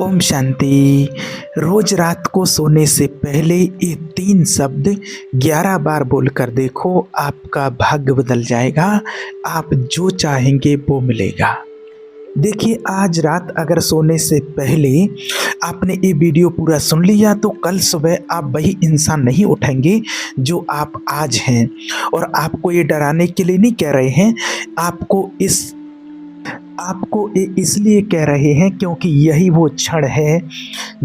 ओम शांति। रोज रात को सोने से पहले ये 3 शब्द 11 बार बोलकर देखो, आपका भाग्य बदल जाएगा। आप जो चाहेंगे वो मिलेगा। देखिए, आज रात अगर सोने से पहले आपने ये वीडियो पूरा सुन लिया तो कल सुबह आप वही इंसान नहीं उठेंगे जो आप आज हैं। और आपको ये डराने के लिए नहीं कह रहे हैं, आपको ये इसलिए कह रहे हैं क्योंकि यही वो क्षण है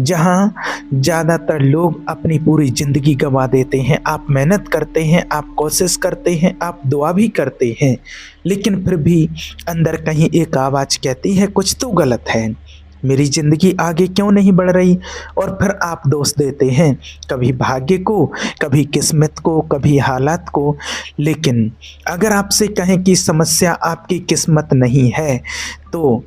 जहां ज़्यादातर लोग अपनी पूरी ज़िंदगी गंवा देते हैं। आप मेहनत करते हैं, आप कोशिश करते हैं, आप दुआ भी करते हैं, लेकिन फिर भी अंदर कहीं एक आवाज़ कहती है कुछ तो गलत है, मेरी ज़िंदगी आगे क्यों नहीं बढ़ रही। और फिर आप दोष देते हैं कभी भाग्य को, कभी किस्मत को, कभी हालात को। लेकिन अगर आपसे कहें कि समस्या आपकी किस्मत नहीं है तो,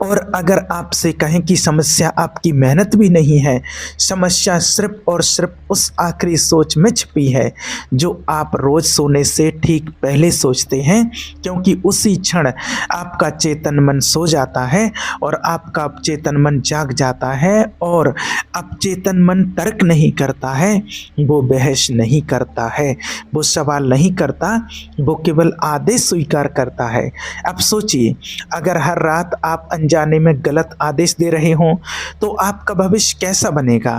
और अगर आपसे कहें कि समस्या आपकी मेहनत भी नहीं है, समस्या सिर्फ और सिर्फ उस आखिरी सोच में छिपी है जो आप रोज़ सोने से ठीक पहले सोचते हैं, क्योंकि उसी क्षण आपका चेतन मन सो जाता है और आपका अवचेतन मन जाग जाता है। और अवचेतन मन तर्क नहीं करता है, वो बहस नहीं करता है, वो सवाल नहीं करता, वो केवल आदेश स्वीकार करता है। अब सोचिए, अगर हर रात आप अनजाने में गलत आदेश दे रहे हों तो आपका भविष्य कैसा बनेगा।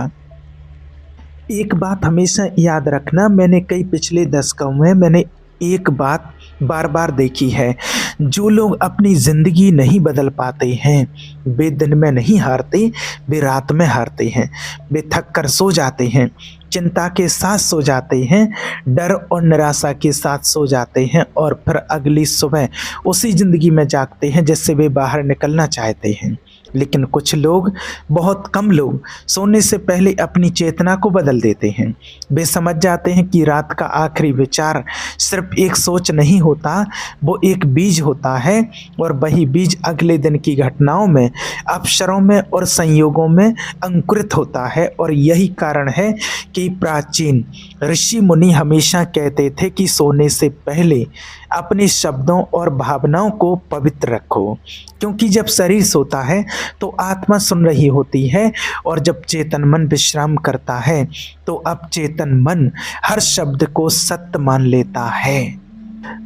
एक बात हमेशा याद रखना, मैंने कई पिछले दशकों में मैंने एक बात बार बार देखी है, जो लोग अपनी ज़िंदगी नहीं बदल पाते हैं वे दिन में नहीं हारते, वे रात में हारते हैं। वे थक कर सो जाते हैं, चिंता के साथ सो जाते हैं, डर और निराशा के साथ सो जाते हैं, और फिर अगली सुबह उसी ज़िंदगी में जागते हैं जिससे वे बाहर निकलना चाहते हैं। लेकिन कुछ लोग, बहुत कम लोग, सोने से पहले अपनी चेतना को बदल देते हैं। वे समझ जाते हैं कि रात का आखिरी विचार सिर्फ एक सोच नहीं होता, वो एक बीज होता है, और वही बीज अगले दिन की घटनाओं में, अवसरों में और संयोगों में अंकुरित होता है। और यही कारण है कि प्राचीन ऋषि मुनि हमेशा कहते थे कि सोने से पहले अपने शब्दों और भावनाओं को पवित्र रखो, क्योंकि जब शरीर सोता है तो आत्मा सुन रही होती है, और जब चेतन मन विश्राम करता है तो अब चेतन मन हर शब्द को सत्य मान लेता है।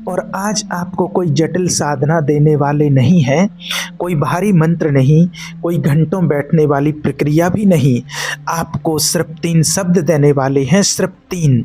और आज आपको कोई जटिल साधना देने वाले नहीं हैं, कोई भारी मंत्र नहीं, कोई घंटों बैठने वाली प्रक्रिया भी नहीं, आपको सिर्फ 3 शब्द देने वाले हैं, सिर्फ 3।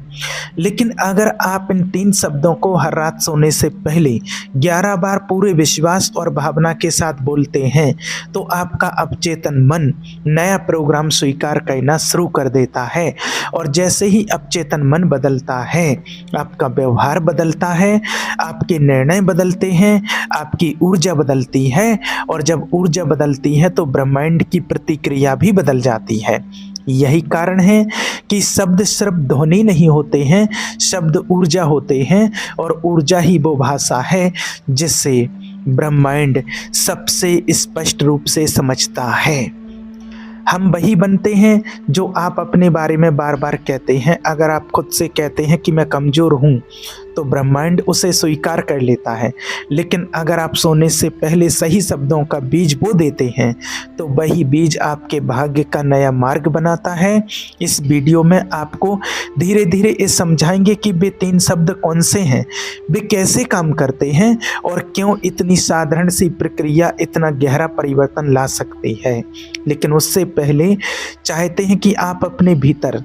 लेकिन अगर आप इन 3 शब्दों को हर रात सोने से पहले 11 बार पूरे विश्वास और भावना के साथ बोलते हैं तो आपका अवचेतन मन नया प्रोग्राम स्वीकार करना शुरू कर देता है। और जैसे ही अवचेतन मन बदलता है, आपका व्यवहार बदलता है, आपके निर्णय बदलते हैं, आपकी ऊर्जा बदलती है, और जब ऊर्जा बदलती है तो ब्रह्मांड की प्रतिक्रिया भी बदल जाती है। यही कारण है कि शब्द सिर्फ ध्वनि नहीं होते हैं, शब्द ऊर्जा होते हैं, और ऊर्जा ही वो भाषा है जिसे ब्रह्मांड सबसे स्पष्ट रूप से समझता है। हम वही बनते हैं जो आप अपने बारे में बार बार कहते हैं। अगर आप खुद से कहते हैं कि मैं कमज़ोर हूँ तो ब्रह्मांड उसे स्वीकार कर लेता है, लेकिन अगर आप सोने से पहले सही शब्दों का बीज बो देते हैं तो वही बीज आपके भाग्य का नया मार्ग बनाता है। इस वीडियो में आपको धीरे धीरे ये समझाएंगे कि वे 3 शब्द कौन से हैं, वे कैसे काम करते हैं, और क्यों इतनी साधारण सी प्रक्रिया इतना गहरा परिवर्तन ला सकती है। लेकिन उससे पहले चाहते हैं कि आप अपने भीतर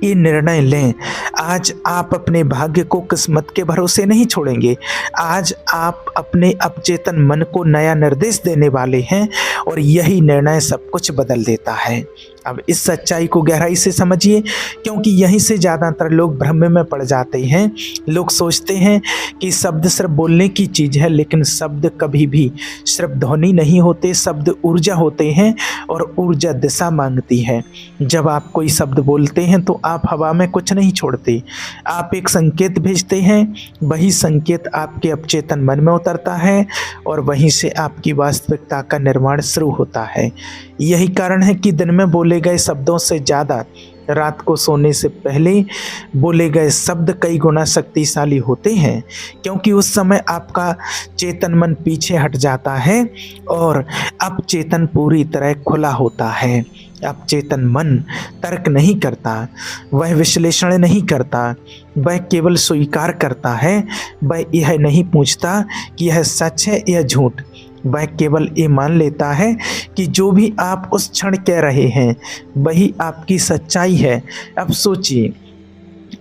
ये निर्णय लें, आज आप अपने भाग्य को किस्मत के भरोसे नहीं छोड़ेंगे। आज आप अपने अवचेतन मन को नया निर्देश देने वाले हैं, और यही निर्णय सब कुछ बदल देता है। अब इस सच्चाई को गहराई से समझिए, क्योंकि यहीं से ज़्यादातर लोग भ्रम में पड़ जाते हैं। लोग सोचते हैं कि शब्द सिर्फ बोलने की चीज़ है, लेकिन शब्द कभी भी सिर्फ ध्वनि नहीं होते, शब्द ऊर्जा होते हैं, और ऊर्जा दिशा मांगती है। जब आप कोई शब्द बोलते हैं तो आप हवा में कुछ नहीं छोड़ते, आप एक संकेत भेजते हैं, वही संकेत आपके अवचेतन मन में उतरता है, और वहीं से आपकी वास्तविकता का निर्माण शुरू होता है। यही कारण है कि दिन में बोले गए शब्दों से ज़्यादा रात को सोने से पहले बोले गए शब्द कई गुना शक्तिशाली होते हैं, क्योंकि उस समय आपका चेतन मन पीछे हट जाता है और अब चेतन पूरी तरह खुला होता है। अब चेतन मन तर्क नहीं करता, वह विश्लेषण नहीं करता, वह केवल स्वीकार करता है। वह यह नहीं पूछता कि यह सच है या झूठ, वह केवल ये मान लेता है कि जो भी आप उस क्षण कह रहे हैं वही आपकी सच्चाई है। अब सोचिए,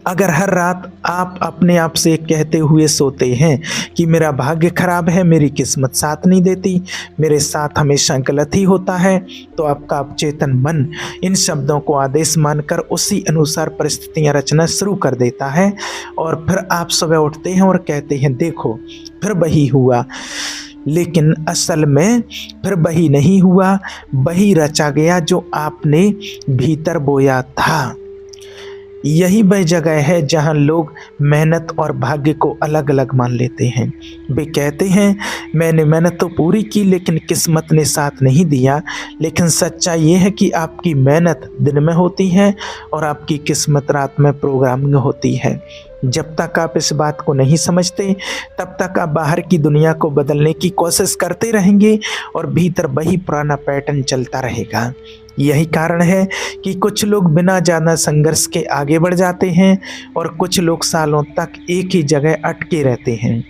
अगर हर रात आप अपने आप से कहते हुए सोते हैं कि मेरा भाग्य खराब है, मेरी किस्मत साथ नहीं देती, मेरे साथ हमेशा गलत ही होता है, तो आपका अवचेतन मन इन शब्दों को आदेश मानकर उसी अनुसार परिस्थितियां रचना शुरू कर देता है। और फिर आप सुबह उठते हैं और कहते हैं देखो फिर वही हुआ, लेकिन असल में फिर वही नहीं हुआ, वही रचा गया जो आपने भीतर बोया था। यही वह जगह है जहां लोग मेहनत और भाग्य को अलग अलग मान लेते हैं। वे कहते हैं मैंने मेहनत तो पूरी की लेकिन किस्मत ने साथ नहीं दिया, लेकिन सच्चाई ये है कि आपकी मेहनत दिन में होती है और आपकी किस्मत रात में प्रोग्रामिंग होती है। जब तक आप इस बात को नहीं समझते तब तक आप बाहर की दुनिया को बदलने की कोशिश करते रहेंगे और भीतर वही पुराना पैटर्न चलता रहेगा। यही कारण है कि कुछ लोग बिना ज़्यादा संघर्ष के आगे बढ़ जाते हैं और कुछ लोग सालों तक एक ही जगह अटके रहते हैं।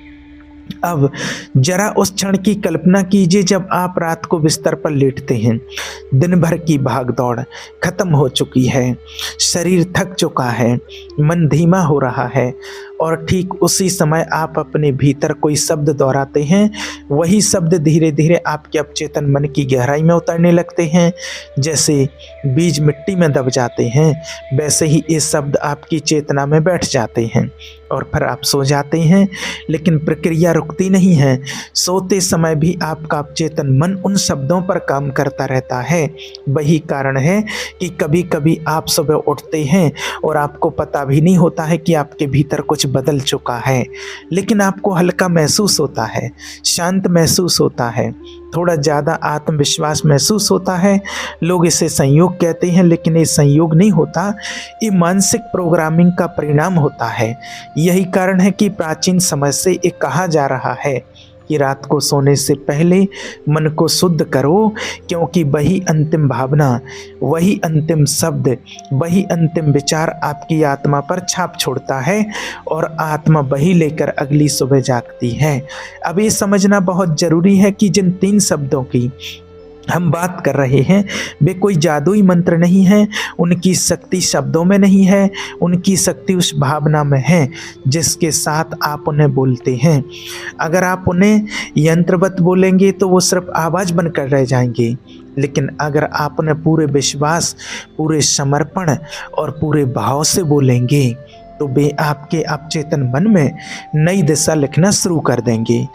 अब जरा उस क्षण की कल्पना कीजिए जब आप रात को बिस्तर पर लेटते हैं, दिन भर की भागदौड़ खत्म हो चुकी है, शरीर थक चुका है, मन धीमा हो रहा है और ठीक उसी समय आप अपने भीतर कोई शब्द दोहराते हैं। वही शब्द धीरे धीरे आपके अवचेतन मन की गहराई में उतरने लगते हैं। जैसे बीज मिट्टी में दब जाते हैं, वैसे ही ये शब्द आपकी चेतना में बैठ जाते हैं और फिर आप सो जाते हैं। लेकिन प्रक्रिया रुकती नहीं है, सोते समय भी आपका अवचेतन मन उन शब्दों पर काम करता रहता है। वही कारण है कि कभी कभी आप सुबह उठते हैं और आपको पता भी नहीं होता है कि आपके भीतर कुछ बदल चुका है, लेकिन आपको हल्का महसूस होता है, शांत महसूस होता है, थोड़ा ज़्यादा आत्मविश्वास महसूस होता है। लोग इसे संयोग कहते हैं, लेकिन ये संयोग नहीं होता, ये मानसिक प्रोग्रामिंग का परिणाम होता है। यही कारण है कि प्राचीन समय से ये कहा जा रहा है कि रात को सोने से पहले मन को शुद्ध करो, क्योंकि वही अंतिम भावना, वही अंतिम शब्द, वही अंतिम विचार आपकी आत्मा पर छाप छोड़ता है और आत्मा वही लेकर अगली सुबह जागती है। अब ये समझना बहुत ज़रूरी है कि जिन 3 शब्दों की हम बात कर रहे हैं वे कोई जादुई मंत्र नहीं है, उनकी शक्ति शब्दों में नहीं है, उनकी शक्ति उस भावना में है जिसके साथ आप उन्हें बोलते हैं। अगर आप उन्हें यंत्रवत बोलेंगे तो वो सिर्फ आवाज़ बनकर रह जाएंगे, लेकिन अगर आप उन्हें पूरे विश्वास, पूरे समर्पण और पूरे भाव से बोलेंगे तो वे आपके अवचेतन मन में नई दिशा लिखना शुरू कर देंगे।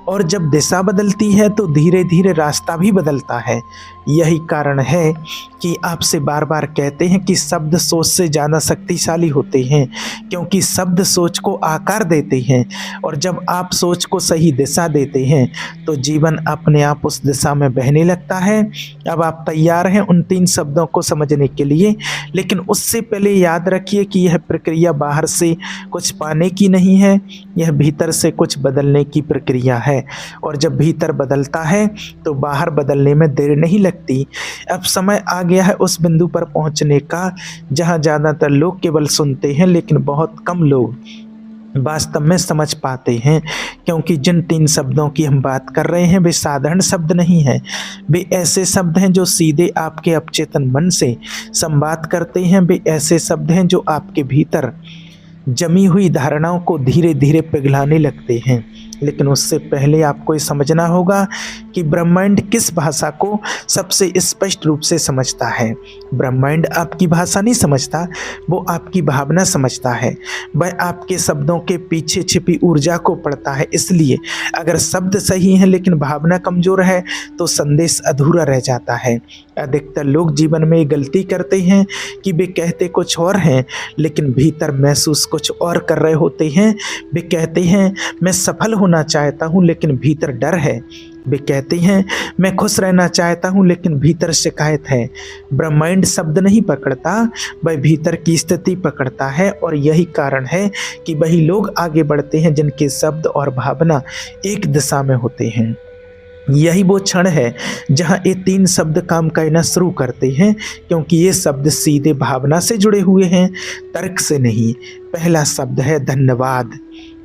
और जब दिशा बदलती है तो धीरे धीरे रास्ता भी बदलता है। यही कारण है कि आपसे बार बार कहते हैं कि शब्द सोच से ज़्यादा शक्तिशाली होते हैं, क्योंकि शब्द सोच को आकार देते हैं और जब आप सोच को सही दिशा देते हैं तो जीवन अपने आप उस दिशा में बहने लगता है। अब आप तैयार हैं उन 3 शब्दों को समझने के लिए, लेकिन उससे पहले याद रखिए कि यह प्रक्रिया बाहर से कुछ पाने की नहीं है, यह भीतर से कुछ बदलने की प्रक्रिया है। और जब भीतर बदलता है तो बाहर बदलने में देर नहीं लगती। अब समय आ गया है उस बिंदु पर पहुंचने का जहां ज़्यादातर लोग केवल सुनते हैं, लेकिन बहुत कम लोग वास्तव में समझ पाते हैं। क्योंकि जिन 3 शब्दों की हम बात कर रहे हैं वे साधारण शब्द नहीं हैं, वे ऐसे शब्द हैं जो सीधे आपके अवचेतन मन से संवाद करते हैं। वे ऐसे शब्द हैं जो आपके भीतर जमी हुई धारणाओं को धीरे धीरे पिघलाने लगते हैं। लेकिन उससे पहले आपको ये समझना होगा कि ब्रह्मांड किस भाषा को सबसे स्पष्ट रूप से समझता है। ब्रह्मांड आपकी भाषा नहीं समझता, वो आपकी भावना समझता है। वह आपके शब्दों के पीछे छिपी ऊर्जा को पढ़ता है। इसलिए अगर शब्द सही हैं लेकिन भावना कमज़ोर है तो संदेश अधूरा रह जाता है। अधिकतर लोग जीवन में ये गलती करते हैं कि वे कहते कुछ और हैं लेकिन भीतर महसूस कुछ और कर रहे होते हैं। वे कहते हैं मैं सफल होना चाहता हूँ, लेकिन भीतर डर है। वे कहते हैं, मैं खुश रहना चाहता हूँ लेकिन भीतर शिकायत है। ब्रह्मांड शब्द नहीं पकड़ता, वह भीतर की स्थिति पकड़ता है। और यही कारण है कि वही लोग आगे बढ़ते हैं जिनके शब्द और भावना एक दिशा में होते हैं। यही वो क्षण है जहाँ ये तीन शब्द काम करना शुरू करते हैं, क्योंकि ये शब्द सीधे भावना से जुड़े हुए हैं, तर्क से नहीं। पहला शब्द है धन्यवाद।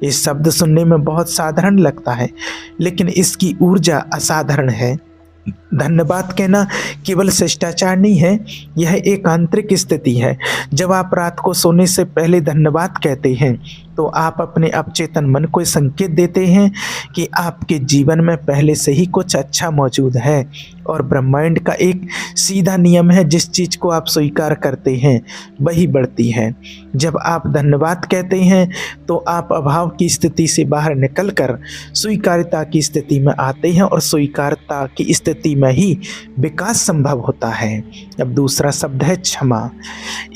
ये शब्द सुनने में बहुत साधारण लगता है, लेकिन इसकी ऊर्जा असाधारण है। धन्यवाद कहना केवल शिष्टाचार नहीं है, यह एक आंतरिक स्थिति है। जब आप रात को सोने से पहले धन्यवाद कहते हैं तो आप अपने अवचेतन मन को संकेत देते हैं कि आपके जीवन में पहले से ही कुछ अच्छा मौजूद है। और ब्रह्मांड का एक सीधा नियम है, जिस चीज़ को आप स्वीकार करते हैं वही बढ़ती है। जब आप धन्यवाद कहते हैं तो आप अभाव की स्थिति से बाहर निकलकर स्वीकार्यता की स्थिति में आते हैं, और स्वीकार्यता की स्थिति में ही विकास संभव होता है। अब दूसरा शब्द है क्षमा।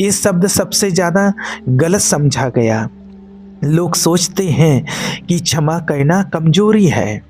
ये शब्द सबसे ज़्यादा गलत समझा गया। लोग सोचते हैं कि क्षमा करना कमजोरी है,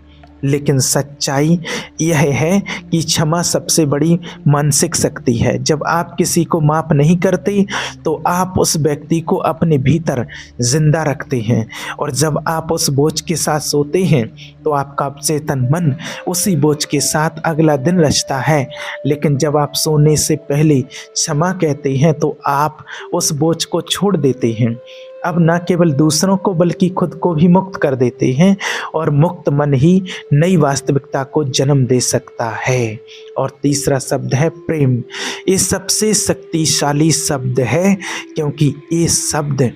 लेकिन सच्चाई यह है कि क्षमा सबसे बड़ी मानसिक शक्ति है। जब आप किसी को माफ़ नहीं करते तो आप उस व्यक्ति को अपने भीतर जिंदा रखते हैं, और जब आप उस बोझ के साथ सोते हैं तो आपका अवचेतन मन उसी बोझ के साथ अगला दिन रचता है। लेकिन जब आप सोने से पहले क्षमा कहते हैं तो आप उस बोझ को छोड़ देते हैं। अब न केवल दूसरों को बल्कि खुद को भी मुक्त कर देते हैं, और मुक्त मन ही नई वास्तविकता को जन्म दे सकता है। और तीसरा शब्द है प्रेम। ये सबसे शक्तिशाली शब्द है, क्योंकि ये शब्द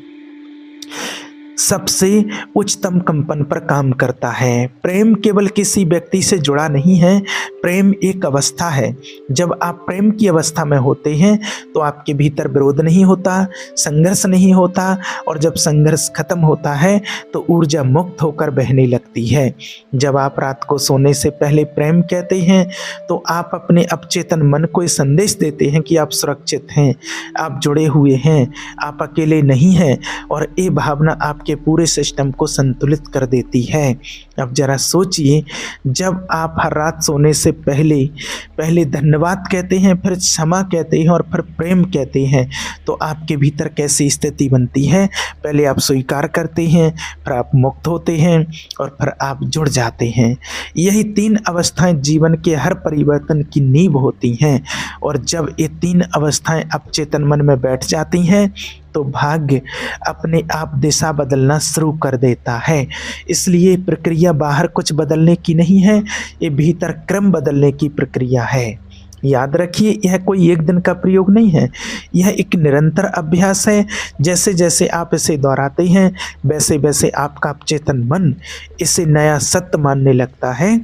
सबसे उच्चतम कंपन पर काम करता है। प्रेम केवल किसी व्यक्ति से जुड़ा नहीं है, प्रेम एक अवस्था है। जब आप प्रेम की अवस्था में होते हैं तो आपके भीतर विरोध नहीं होता, संघर्ष नहीं होता, और जब संघर्ष खत्म होता है तो ऊर्जा मुक्त होकर बहने लगती है। जब आप रात को सोने से पहले प्रेम कहते हैं तो आप अपने अवचेतन मन को ये संदेश देते हैं कि आप सुरक्षित हैं, आप जुड़े हुए हैं, आप अकेले नहीं हैं, और ये भावना आपके पूरे सिस्टम को संतुलित कर देती है। अब जरा सोचिए, जब आप हर रात सोने से पहले धन्यवाद कहते हैं, फिर क्षमा कहते हैं और फिर प्रेम कहते हैं, तो आपके भीतर कैसी स्थिति बनती है। पहले आप स्वीकार करते हैं, फिर आप मुक्त होते हैं, और फिर आप जुड़ जाते हैं। यही तीन अवस्थाएं जीवन के हर परिवर्तन की नींव होती हैं, और जब ये तीन अवस्थाएं अवचेतन मन में बैठ जाती हैं तो भाग्य अपने आप दिशा बदलना शुरू कर देता है। इसलिए प्रक्रिया बाहर कुछ बदलने की नहीं है, ये भीतर क्रम बदलने की प्रक्रिया है। याद रखिए, यह कोई एक दिन का प्रयोग नहीं है, यह एक निरंतर अभ्यास है। जैसे जैसे आप इसे दोहराते हैं वैसे वैसे आपका अवचेतन मन इसे नया सत्य मानने लगता है,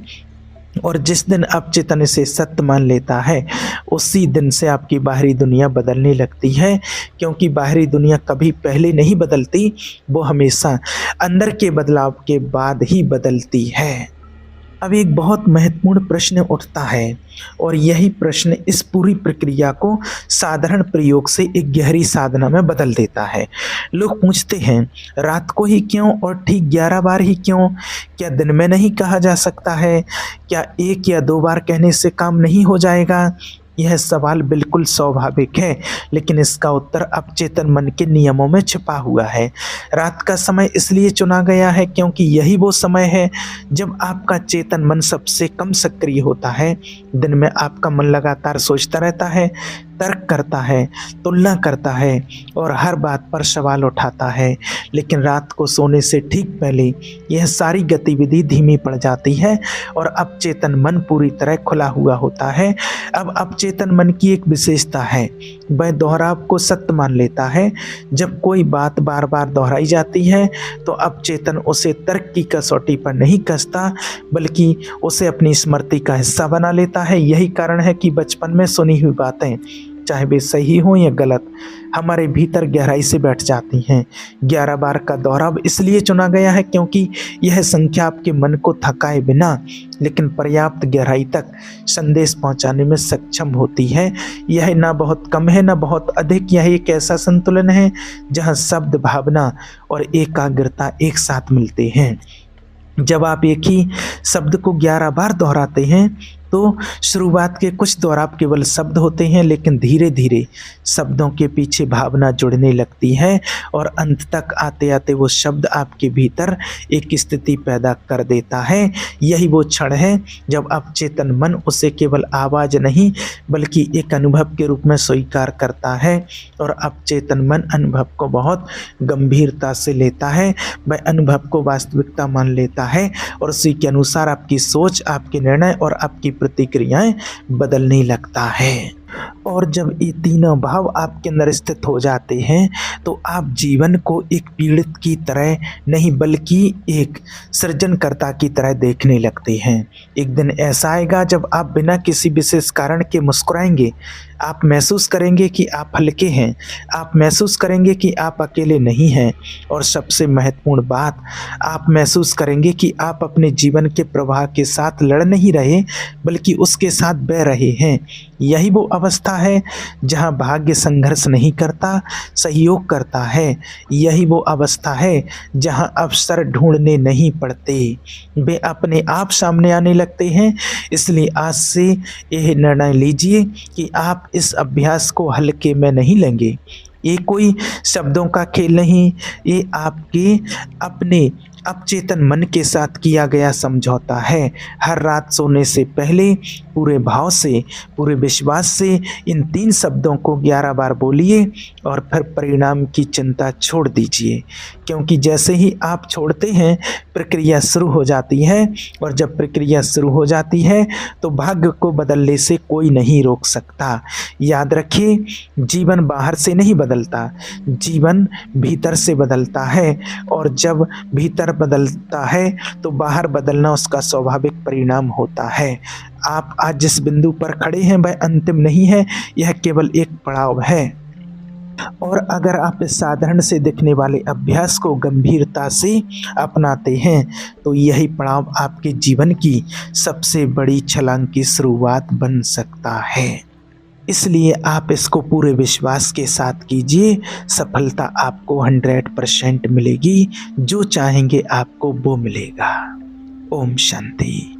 और जिस दिन अवचेतन इसे सत्य मान लेता है उसी दिन से आपकी बाहरी दुनिया बदलने लगती है। क्योंकि बाहरी दुनिया कभी पहले नहीं बदलती, वो हमेशा अंदर के बदलाव के बाद ही बदलती है। अब एक बहुत महत्वपूर्ण प्रश्न उठता है, और यही प्रश्न इस पूरी प्रक्रिया को साधारण प्रयोग से एक गहरी साधना में बदल देता है। लोग पूछते हैं, रात को ही क्यों और ठीक 11 बार ही क्यों? क्या दिन में नहीं कहा जा सकता है? क्या 1 या 2 बार कहने से काम नहीं हो जाएगा? यह सवाल बिल्कुल स्वाभाविक है, लेकिन इसका उत्तर अवचेतन मन के नियमों में छिपा हुआ है। रात का समय इसलिए चुना गया है क्योंकि यही वो समय है जब आपका चेतन मन सबसे कम सक्रिय होता है। दिन में आपका मन लगातार सोचता रहता है, तर्क करता है, तुलना करता है और हर बात पर सवाल उठाता है। लेकिन रात को सोने से ठीक पहले यह सारी गतिविधि धीमी पड़ जाती है और अवचेतन मन पूरी तरह खुला हुआ होता है। अब अवचेतन मन की एक विशेषता है, वह दोहराव को सत्य मान लेता है। जब कोई बात बार बार दोहराई जाती है तो अवचेतन उसे तर्क की कसौटी पर नहीं कसता, बल्कि उसे अपनी स्मृति का हिस्सा बना लेता है। यही कारण है कि बचपन में सुनी हुई बातें, चाहे वे सही हो या गलत, हमारे भीतर गहराई से बैठ जाती हैं। 11 बार का दोहराव इसलिए चुना गया है क्योंकि यह संख्या आपके मन को थकाए बिना लेकिन पर्याप्त गहराई तक संदेश पहुंचाने में सक्षम होती है। यह ना बहुत कम है ना बहुत अधिक, यह एक ऐसा संतुलन है जहां शब्द, भावना और एकाग्रता एक साथ मिलते हैं। जब आप एक ही शब्द को 11 बार दोहराते हैं तो शुरुआत के कुछ दोहराव केवल शब्द होते हैं, लेकिन धीरे धीरे शब्दों के पीछे भावना जुड़ने लगती है और अंत तक आते आते वो शब्द आपके भीतर एक स्थिति पैदा कर देता है। यही वो क्षण है जब अवचेतन मन उसे केवल आवाज़ नहीं बल्कि एक अनुभव के रूप में स्वीकार करता है और अवचेतन मन अनुभव को बहुत गंभीरता से लेता है। वह अनुभव को वास्तविकता मान लेता है और उसी के अनुसार आपकी सोच, आपके निर्णय और आपकी प्रतिक्रियाएं बदलने लगता है। और जब ये तीनों भाव आपके अंदर स्थित हो जाते हैं तो आप जीवन को एक पीड़ित की तरह नहीं बल्कि एक सृजनकर्ता की तरह देखने लगते हैं। एक दिन ऐसा आएगा जब आप बिना किसी विशेष कारण के मुस्कुराएंगे। आप महसूस करेंगे कि आप हल्के हैं, आप महसूस करेंगे कि आप अकेले नहीं हैं और सबसे महत्वपूर्ण बात, आप महसूस करेंगे कि आप अपने जीवन के प्रवाह के साथ लड़ नहीं रहे बल्कि उसके साथ बह रहे हैं। यही वो अवस्था है जहाँ भाग्य संघर्ष नहीं करता, सहयोग करता है। यही वो अवस्था है जहाँ अवसर ढूंढने नहीं पड़ते, वे अपने आप सामने आने लगते हैं। इसलिए आज से यह निर्णय लीजिए कि आप इस अभ्यास को हल्के में नहीं लेंगे। ये कोई शब्दों का खेल नहीं, ये आपके अपने अवचेतन मन के साथ किया गया समझौता है। हर रात सोने से पहले पूरे भाव से, पूरे विश्वास से इन 3 शब्दों को 11 बार बोलिए और फिर परिणाम की चिंता छोड़ दीजिए, क्योंकि जैसे ही आप छोड़ते हैं प्रक्रिया शुरू हो जाती है और जब प्रक्रिया शुरू हो जाती है तो भाग्य को बदलने से कोई नहीं रोक सकता। याद रखिए, जीवन बाहर से नहीं बदलता, जीवन भीतर से बदलता है और जब भीतर बदलता है तो बाहर बदलना उसका स्वाभाविक परिणाम होता है। आप आज जिस बिंदु पर खड़े हैं वह अंतिम नहीं है, यह केवल एक पड़ाव है। और अगर आप इस साधारण से दिखने वाले अभ्यास को गंभीरता से अपनाते हैं तो यही पड़ाव आपके जीवन की सबसे बड़ी छलांग की शुरुआत बन सकता है। इसलिए आप इसको पूरे विश्वास के साथ कीजिए, सफलता आपको 100% मिलेगी। जो चाहेंगे आपको वो मिलेगा। ओम शांति।